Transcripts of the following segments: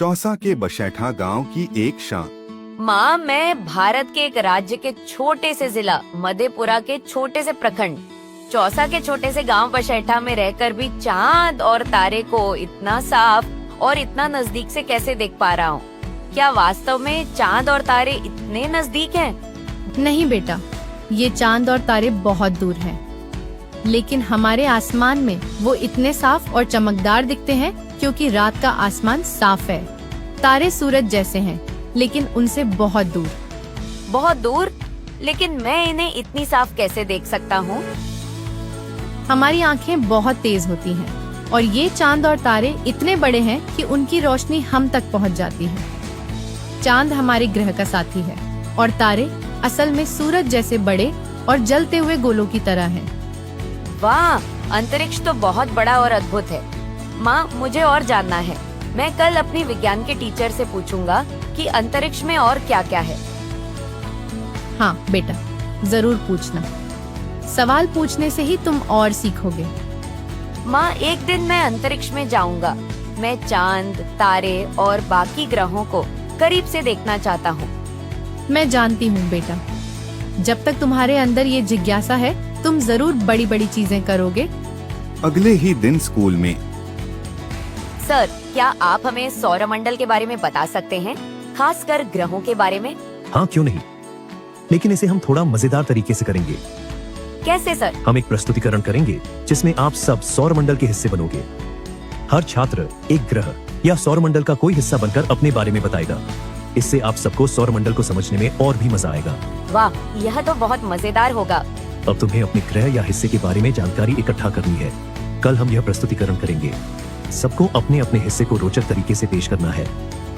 चौसा के बशैठा गांव की एक शाम। माँ, मैं भारत के एक राज्य के छोटे से जिला मधेपुरा के छोटे से प्रखंड चौसा के छोटे से गांव बशैठा में रहकर भी चांद और तारे को इतना साफ और इतना नजदीक से कैसे देख पा रहा हूँ। क्या वास्तव में चांद और तारे इतने नजदीक हैं? नहीं बेटा, ये चांद और तारे बहुत दूर हैं, लेकिन हमारे आसमान में वो इतने साफ और चमकदार दिखते हैं क्योंकि रात का आसमान साफ है। तारे सूरज जैसे हैं, लेकिन उनसे बहुत दूर। बहुत दूर? लेकिन मैं इन्हें इतनी साफ कैसे देख सकता हूँ? हमारी आँखें बहुत तेज होती हैं और ये चांद और तारे इतने बड़े हैं कि उनकी रोशनी हम तक पहुँच जाती है। चांद हमारे ग्रह का साथी है और तारे असल में सूरज जैसे बड़े और जलते हुए गोलों की तरह हैं। वाह, अंतरिक्ष तो बहुत बड़ा और अद्भुत है। माँ, मुझे और जानना है। मैं कल अपनी विज्ञान के टीचर से पूछूंगा कि अंतरिक्ष में और क्या क्या है। हाँ बेटा, जरूर पूछना। सवाल पूछने से ही तुम और सीखोगे। माँ, एक दिन मैं अंतरिक्ष में जाऊंगा। मैं चांद, तारे और बाकी ग्रहों को करीब से देखना चाहता हूँ। मैं जानती हूँ बेटा, जब तक तुम्हारे अंदर ये जिज्ञासा है, तुम जरूर बड़ी बड़ी चीजें करोगे। अगले ही दिन स्कूल में। सर, क्या आप हमें सौरमंडल के बारे में बता सकते हैं, खासकर ग्रहों के बारे में? हाँ, क्यों नहीं, लेकिन इसे हम थोड़ा मजेदार तरीके से करेंगे। कैसे सर? हम एक प्रस्तुतिकरण करेंगे जिसमें आप सब सौरमंडल के हिस्से बनोगे। हर छात्र एक ग्रह या सौरमंडल का कोई हिस्सा बनकर अपने बारे में बताएगा। इससे आप सबको सौरमंडल को समझने में और भी मजा आएगा। वाह, यह तो बहुत मजेदार होगा। अब तुम्हें अपने ग्रह या हिस्से के बारे में जानकारी इकट्ठा करनी है। कल हम यह प्रस्तुतिकरण करेंगे। सबको अपने अपने हिस्से को रोचक तरीके से पेश करना है।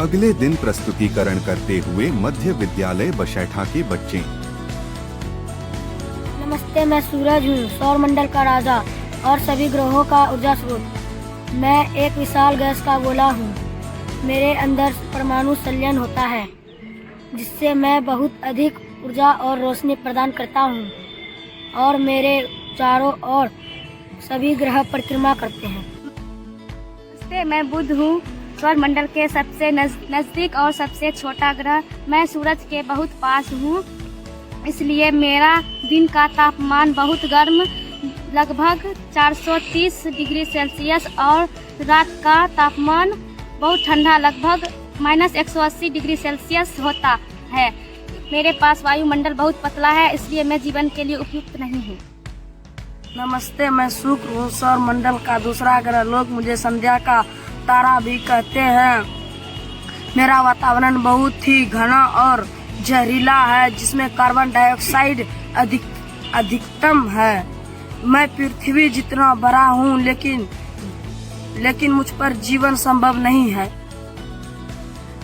अगले दिन प्रस्तुतिकरण करते हुए मध्य विद्यालय बशैठा के बच्चे। नमस्ते, मैं सूरज हूँ, सौरमंडल का राजा और सभी ग्रहों का ऊर्जा स्रोत। मैं एक विशाल गैस का गोला हूँ। मेरे अंदर परमाणु संलयन होता है, जिससे मैं बहुत अधिक ऊर्जा और रोशनी प्रदान करता हूँ और मेरे चारों ओर सभी ग्रह परिक्रमा करते हैं। नमस्ते, मैं बुध हूँ, सौरमंडल के सबसे नजदीक और सबसे छोटा ग्रह। मैं सूरज के बहुत पास हूँ, इसलिए मेरा दिन का तापमान बहुत गर्म, लगभग 430 डिग्री सेल्सियस, और रात का तापमान बहुत ठंडा, लगभग -180 डिग्री सेल्सियस होता है। मेरे पास वायुमंडल बहुत पतला है, इसलिए मैं जीवन के लिए उपयुक्त नहीं हूँ। नमस्ते, मैं शुक्र हूँ, सौरमंडल का दूसरा ग्रह। लोग मुझे संध्या का तारा भी कहते हैं। मेरा वातावरण बहुत ही घना और जहरीला है, जिसमें कार्बन डाइऑक्साइड अधिकतम है। मैं पृथ्वी जितना बड़ा हूँ, लेकिन मुझ पर जीवन संभव नहीं है।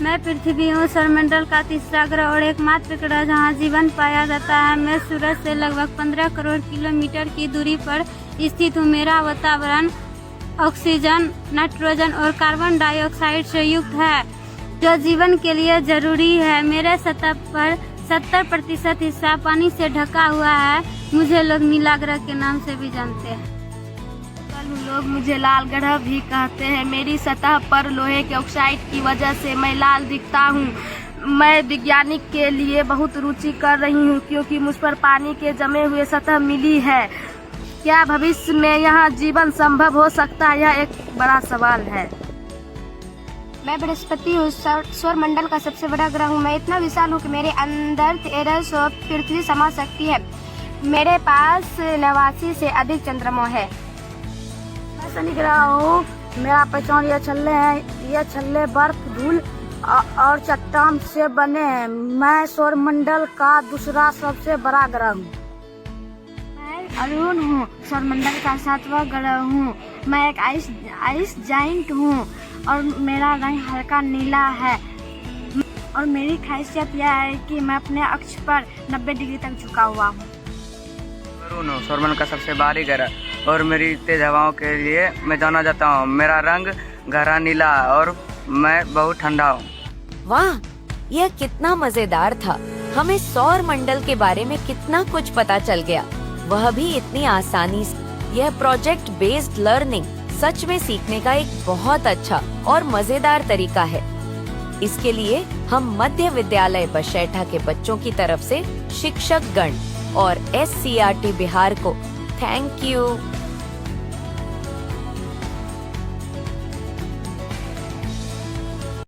मैं पृथ्वी हूँ, सौरमंडल का तीसरा ग्रह और एकमात्र ग्रह जहाँ जीवन पाया जाता है। मैं सूरज से लगभग 15 करोड़ किलोमीटर की दूरी पर स्थित हूँ। मेरा वातावरण ऑक्सीजन, नाइट्रोजन और कार्बन डाइऑक्साइड से युक्त है, जो जीवन के लिए जरूरी है। मेरे सतह पर 70% हिस्सा पानी से ढका हुआ है। मुझे लोग नीला ग्रह के नाम से भी जानते हैं। लोग मुझे लाल ग्रह भी कहते हैं। मेरी सतह पर लोहे के ऑक्साइड की वजह से मैं लाल दिखता हूँ। मैं वैज्ञानिक के लिए बहुत रुचि कर रही हूँ, क्योंकि मुझ पर पानी के जमे हुए सतह मिली है। क्या भविष्य में यहाँ जीवन संभव हो सकता है? यह एक बड़ा सवाल है। मैं बृहस्पति हूँ, सौरमंडल का सबसे बड़ा ग्रह हूँ। मैं इतना विशाल हूँ कि मेरे अंदर 1300 पृथ्वी समा सकती है। मेरे पास 89 से अधिक चंद्रमा है। मैं शनि ग्रह हूँ। मेरा पहचान ये छल्ले हैं। ये छल्ले बर्फ, धूल और चट्टान से बने हैं। मैं सौरमंडल का दूसरा सबसे बड़ा ग्रह हूँ। मैं अरुण हूँ, सौरमंडल का 7वां ग्रह हूँ। मैं एक आइस जाइंट हूँ और मेरा रंग हल्का नीला है। और मेरी खासियत यह है कि मैं अपने अक्ष पर 90 डिग्री तक झुका हुआ हूँ। सौरमंडल का सबसे बाहरी ग्रह और मेरी तेज हवाओं के लिए मैं जाना जाता हूँ। मेरा रंग गहरा नीला है और मैं बहुत ठंडा हूँ। वाह, यह कितना मजेदार था। हमें सौरमंडल के बारे में कितना कुछ पता चल गया, वह भी इतनी आसानी से। यह प्रोजेक्ट बेस्ड लर्निंग सच में सीखने का एक बहुत अच्छा और मजेदार तरीका है। इसके लिए हम मध्य विद्यालय बशैठा के बच्चों की तरफ से शिक्षक गण और SCRT बिहार को थैंक यू।